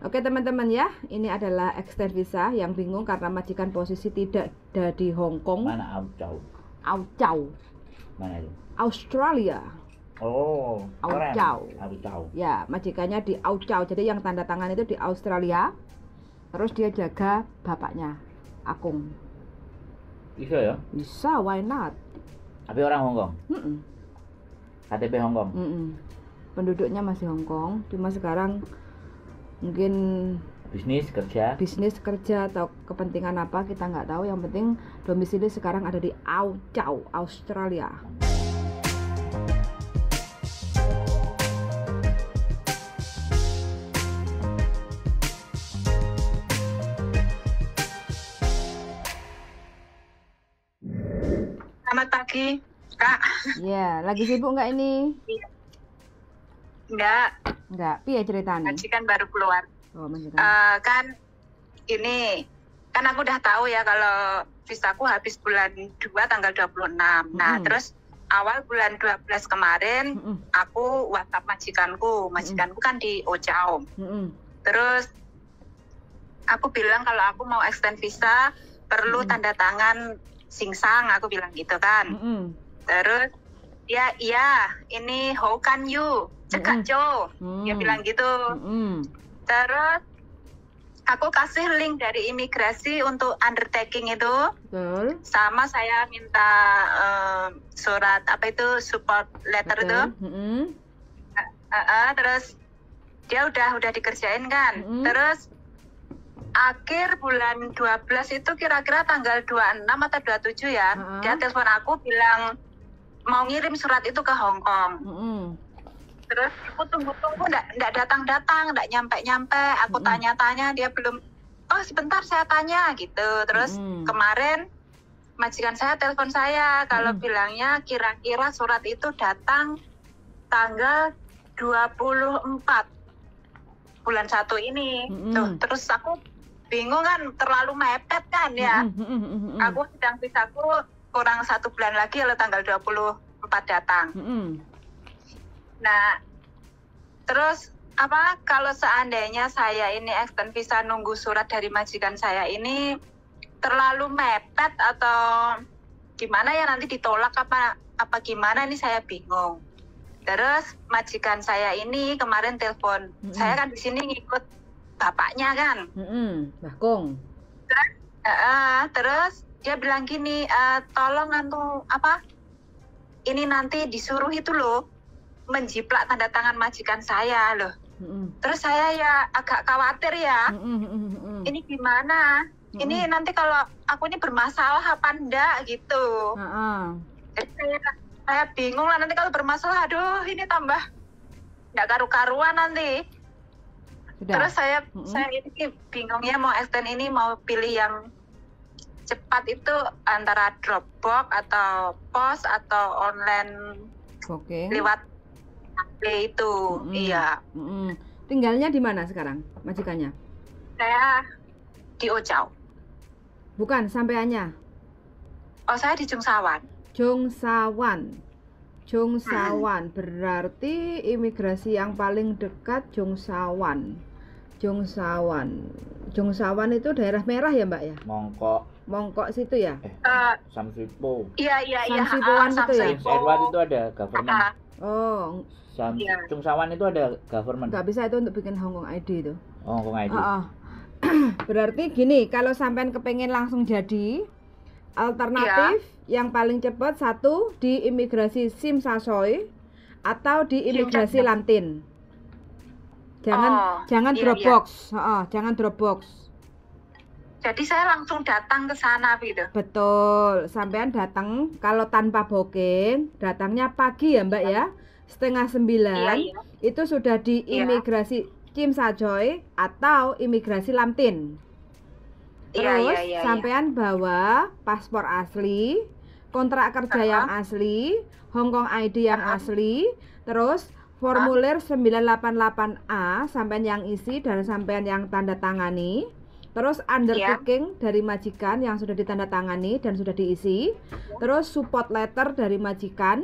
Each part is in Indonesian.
Oke teman-teman ya, ini adalah extend visa yang bingung karena majikan posisi tidak ada di Hong Kong. Mana Aucau? Aucau. Mana itu? Australia. Oh, keren. Aucau. Aucau. Ya, majikannya di Aucau. Jadi yang tanda tangan itu di Australia. Terus dia jaga bapaknya, Akung. Bisa ya? Bisa, why not? Tapi orang Hong Kong. KTP Hong Kong. Penduduknya masih Hong Kong, cuma sekarang mungkin bisnis kerja atau kepentingan apa kita nggak tahu. Yang penting domisili sekarang ada di Aucau, Australia. Selamat pagi, Kak. Ya, lagi sibuk nggak ini? Enggak, piye ceritanya? majikan baru keluar. Oh, majikan. Kan aku udah tahu ya kalau visaku habis bulan 2 tanggal 26. Nah, terus awal bulan 12 kemarin aku WhatsApp majikanku kan di Aucau. Terus aku bilang kalau aku mau extend visa perlu tanda tangan Singsang, aku bilang gitu kan. Terus dia, iya, ini how can you cekak Jo, dia bilang gitu. Terus aku kasih link dari imigrasi untuk undertaking itu. Sama saya minta surat apa itu, support letter itu. Terus dia udah dikerjain kan. Terus akhir bulan 12 itu kira-kira tanggal 26 atau 27 ya. Dia telepon aku bilang mau ngirim surat itu ke Hong Kong. Terus aku tunggu-tunggu enggak datang-datang, enggak nyampe-nyampe. Aku tanya-tanya, dia belum. Oh, sebentar saya tanya gitu. Terus kemarin majikan saya telepon saya kalau bilangnya kira-kira surat itu datang tanggal 24 bulan 1 ini. Tuh, terus aku bingung kan, terlalu mepet kan ya. Aku sedang visaku kurang 1 bulan lagi kalau tanggal 24 datang. Nah, terus kalau seandainya saya ini extend visa nunggu surat dari majikan saya ini terlalu mepet atau gimana ya, nanti ditolak apa gimana, ini saya bingung. Terus majikan saya ini kemarin telepon, saya kan di sini ngikut bapaknya kan, Bakung. Terus dia bilang gini, tolong ini nanti disuruh itu loh menjiplak tanda tangan majikan saya loh. Terus saya ya agak khawatir ya, ini gimana? Ini nanti kalau aku ini bermasalah apa enggak gitu. Jadi saya bingung lah, nanti kalau bermasalah, aduh ini tambah nggak karu-karuan nanti. Terus saya ini bingungnya mau extend ini, mau pilih yang cepat itu antara Dropbox atau pos atau online lewat HP itu. Iya. Tinggalnya di mana sekarang majikannya? Saya di Aucau. Bukan, sampaiannya? Oh, saya di Jungsawan. Jungsawan berarti imigrasi yang paling dekat Jungsawan itu daerah merah ya Mbak ya? Mongkok situ ya? Samsipo. Iya. Samsipoan itu ya? Edward itu ada government. Oh. Jungsawan itu ada government. Nggak bisa itu untuk bikin Hong Kong ID itu. Hong Kong ID. Berarti gini, kalau sampean kepengen langsung jadi, alternatif yang paling cepat satu di imigrasi Sim Sasoy atau di imigrasi Lantin. Jangan Dropbox. Jangan Dropbox. Jadi saya langsung datang ke sana gitu. Betul, sampean datang kalau tanpa booking, datangnya pagi ya Mbak ya, 8:30. Itu sudah di imigrasi Tsim Sha Tsui atau imigrasi Lam-Tin. Terus sampean bawa paspor asli, kontrak kerja yang asli, Hong Kong ID yang asli, terus formulir 988A sampean yang isi dan sampean yang tanda tangani. Terus undertaking dari majikan yang sudah ditandatangani dan sudah diisi. Terus support letter dari majikan,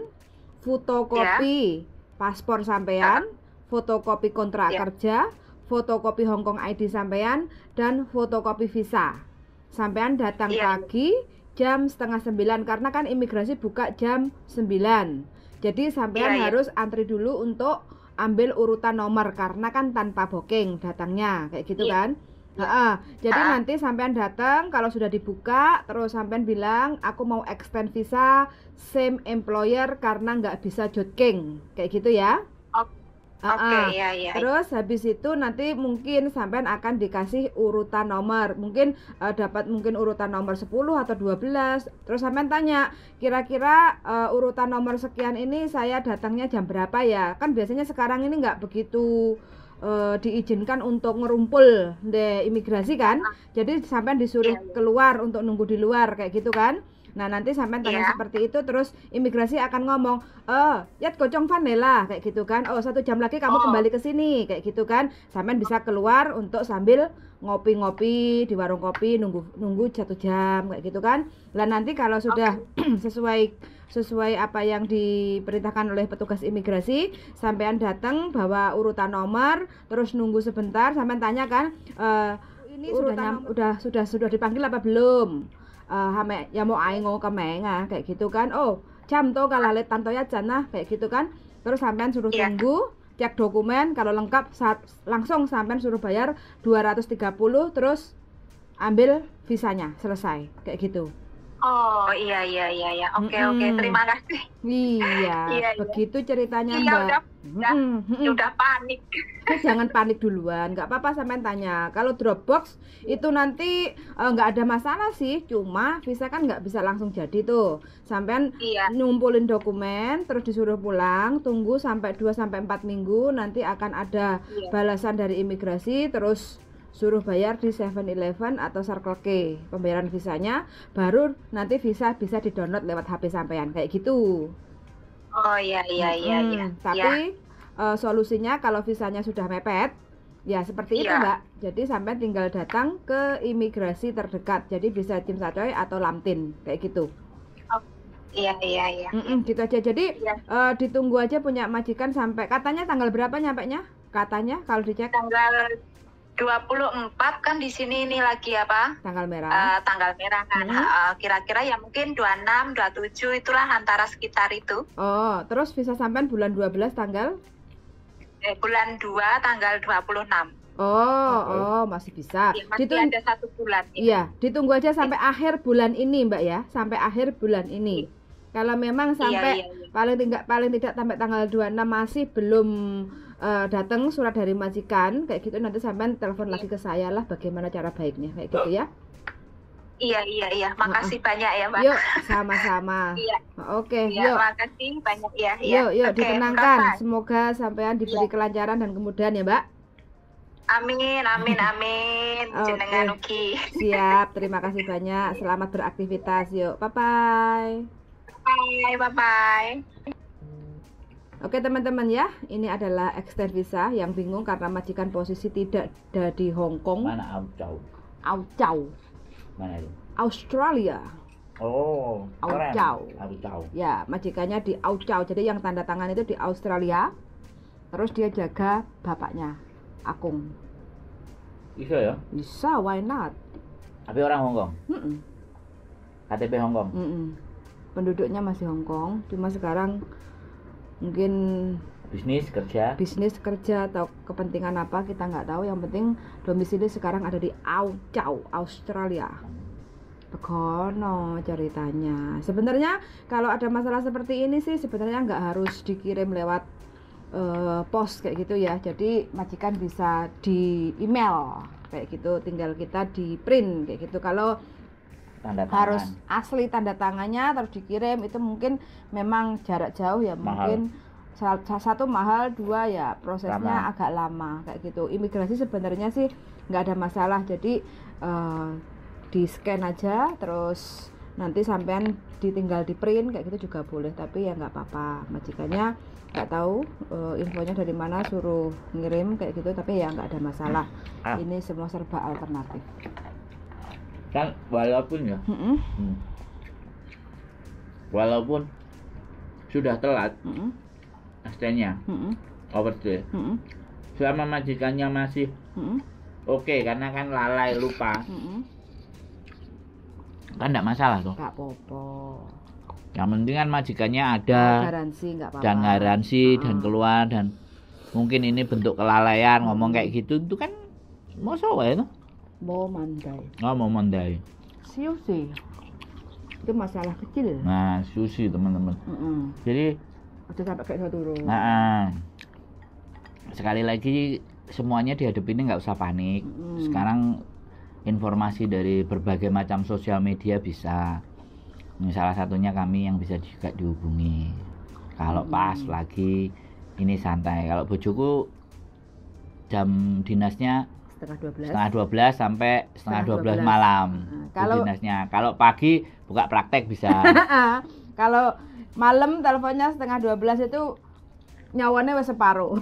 fotokopi paspor sampean, fotokopi kontrak kerja, fotokopi Hongkong ID sampean dan fotokopi visa. Sampean datang pagi jam 8:30 karena kan imigrasi buka jam 9. Jadi sampean harus antri dulu untuk ambil urutan nomor karena kan tanpa booking datangnya kayak gitu kan. Jadi nanti sampean datang kalau sudah dibuka terus sampean bilang aku mau extend visa same employer karena nggak bisa jogging kayak gitu ya. Terus habis itu nanti mungkin sampean akan dikasih urutan nomor, mungkin dapat mungkin urutan nomor 10 atau 12. Terus sampean tanya, kira-kira urutan nomor sekian ini saya datangnya jam berapa ya? Kan biasanya sekarang ini nggak begitu diizinkan untuk ngerumpul di imigrasi kan. Jadi sampean disuruh keluar untuk nunggu di luar kayak gitu kan. Nah nanti sampai tanya seperti itu, terus imigrasi akan ngomong, ya gocong vanilla kayak gitu kan. 1 jam lagi kamu kembali ke sini kayak gitu kan. Sampai bisa keluar untuk sambil ngopi-ngopi di warung kopi, nunggu 1 jam kayak gitu kan. Lah nanti kalau sudah sesuai apa yang diperintahkan oleh petugas imigrasi, sampean datang bawa urutan nomor, terus nunggu sebentar, sampean tanya kan, ini sudah dipanggil apa belum? Ya mau aing ke menga kayak gitu kan. Jam to kalah let tantoya jana kayak gitu kan. Terus sampean suruh tunggu, cek dokumen, kalau lengkap langsung sampean suruh bayar 230 terus ambil visanya, selesai kayak gitu. Oke, terima kasih. Begitu ceritanya Mbak. Udah panik. Jangan panik duluan, nggak apa-apa sampean tanya. Kalau Dropbox itu nanti nggak ada masalah sih, cuma visa kan nggak bisa langsung jadi tuh. Sampean ngumpulin dokumen, terus disuruh pulang, tunggu sampai 2-4 minggu, nanti akan ada balasan dari imigrasi, terus suruh bayar di 7-Eleven atau Circle K pembayaran visanya, baru nanti visa bisa di-download lewat HP sampean kayak gitu. Tapi solusinya kalau visanya sudah mepet ya seperti itu Mbak. Jadi sampean tinggal datang ke imigrasi terdekat. Jadi bisa Tsim Sha Tsui atau Lam-Tin kayak gitu. Gitu aja. Jadi ditunggu aja punya majikan sampai katanya tanggal berapa nyampenya? Katanya kalau dicek tanggal 24 kan di sini ini lagi apa? Tanggal merah. Tanggal merah kan. Kira-kira ya mungkin 26, 27 itulah antara sekitar itu. Terus visa sampean bulan 12 tanggal? Bulan 2 tanggal 26. Masih bisa. Masih ada 1 bulan. Iya, ditunggu aja sampai akhir bulan ini, Mbak ya. Sampai akhir bulan ini. Kalau memang sampai paling tidak sampai tanggal 26 masih belum datang surat dari majikan kayak gitu, nanti sampean telepon lagi ke saya lah bagaimana cara baiknya kayak gitu ya. Iya. Makasih banyak ya, Mbak. Yuk, sama-sama. Oke, yuk. Makasih banyak ya. Yuk, ditenangkan. Semoga sampean diberi kelancaran dan kemudahan ya, Mbak. Amin. Jenengan ugi. Siap, terima kasih banyak. Selamat beraktivitas. Yuk, bye-bye. Bye. Oke teman-teman ya, ini adalah extend visa yang bingung karena majikan posisi tidak ada di Hong Kong. Mana Aucau. Mana itu? Australia. Aucau. Ya, majikannya di Aucau. Jadi yang tanda tangan itu di Australia. Terus dia jaga bapaknya, Akung. Bisa ya? Bisa, why not? Tapi orang Hong Kong? KTP Hong Kong? Penduduknya masih Hong Kong, cuma sekarang mungkin bisnis kerja atau kepentingan apa kita nggak tahu. Yang penting domisili sekarang ada di Aucau, Australia. Begono ceritanya. Sebenarnya kalau ada masalah seperti ini sih sebenarnya nggak harus dikirim lewat pos kayak gitu ya. Jadi majikan bisa di email kayak gitu, tinggal kita di print kayak gitu. Kalau harus asli tanda tangannya terus dikirim itu mungkin memang jarak jauh ya, mahal. Mungkin satu mahal, 2 ya prosesnya agak lama kayak gitu. Imigrasi sebenarnya sih nggak ada masalah, jadi di scan aja terus nanti sampean ditinggal di print kayak gitu juga boleh, tapi ya nggak apa-apa, majikannya nggak tahu infonya dari mana suruh ngirim kayak gitu, tapi ya nggak ada masalah. Ini semua serba alternatif kan, walaupun ya walaupun sudah telat extendnya overstay, selama majikannya masih oke, karena kan lalai lupa, kan enggak masalah tuh. Enggak apa-apa. Yang penting kan majikannya ada Garansi enggak apa-apa. dan garansi dan keluar, dan mungkin ini bentuk kelalaian ngomong kayak gitu itu kan mau wae itu. Mau mandai. Oh, mau mandai. Siu sih. Itu masalah kecil. Nah, sushi teman-teman. Jadi udah sampai kayak turun. Sekali lagi semuanya dihadapi ini nggak usah panik. Sekarang informasi dari berbagai macam sosial media bisa. Ini salah satunya kami yang bisa juga dihubungi. Kalau pas lagi ini santai. Kalau bojoku jam dinasnya setengah 12 sampai setengah 12 malam. Kalau dinasnya. Kalau pagi buka praktek bisa. Kalau malam teleponnya setengah 12 itu nyawane wis separuh.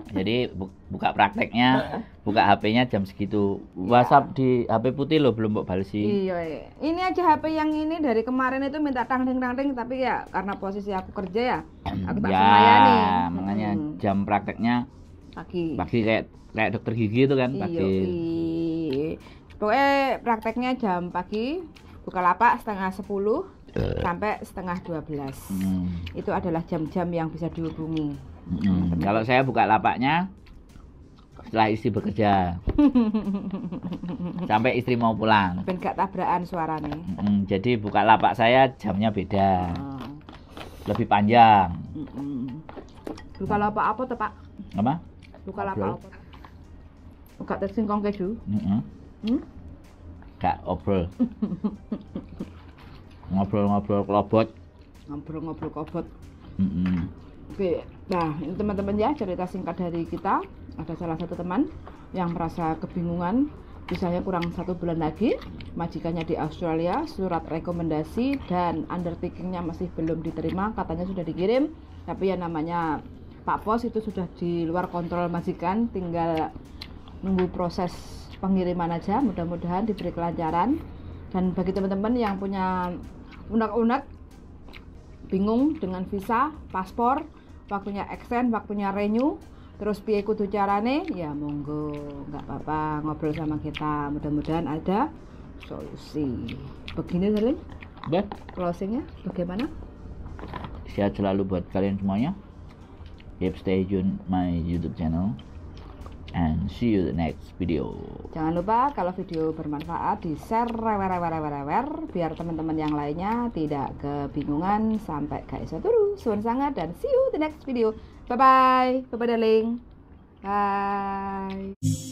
Jadi buka prakteknya, buka HP-nya jam segitu. WhatsApp di HP putih lo belum mbok balesi. Iya. Ini aja HP yang ini dari kemarin itu minta tang-ting tapi ya karena posisi aku kerja ya, aku tak semayani. Makanya jam prakteknya pagi. Pagi kayak dokter gigi itu kan pagi. Pokoknya prakteknya jam pagi, Bukalapak setengah 10 sampai setengah 12. Itu adalah jam-jam yang bisa dihubungi. Kalau saya buka lapaknya setelah istri bekerja sampai istri mau pulang. Ben gak tabrakan suaranya. Jadi buka lapak saya jamnya beda, lebih panjang. Bukalapak apa tuh Pak? Apa? Bukalapak apa? Buka tersingkong keju. Gak obrol. Ngobrol-ngobrol kelobot. Ngobrol-ngobrol kelobot. Oke, nah ini teman-teman ya, cerita singkat dari kita. Ada salah satu teman yang merasa kebingungan, misalnya kurang 1 bulan lagi majikannya di Australia, surat rekomendasi dan undertakingnya masih belum diterima, katanya sudah dikirim, tapi ya namanya Pak Pos itu sudah di luar kontrol majikan, tinggal nunggu proses pengiriman aja. Mudah-mudahan diberi kelancaran. Dan bagi teman-teman yang punya unek-unek bingung dengan visa, paspor, waktunya extend, waktunya renew, terus piye kudu carane, ya monggo, nggak apa-apa ngobrol sama kita. Mudah-mudahan ada solusi. Begini Salim, closingnya bagaimana? Sehat selalu buat kalian semuanya. Keep stay tune my YouTube channel and see you the next video. Jangan lupa kalau video bermanfaat di share biar teman-teman yang lainnya tidak kebingungan sampai gak iso turu. Suwun sangat dan see you the next video. Bye bye darling. Bye.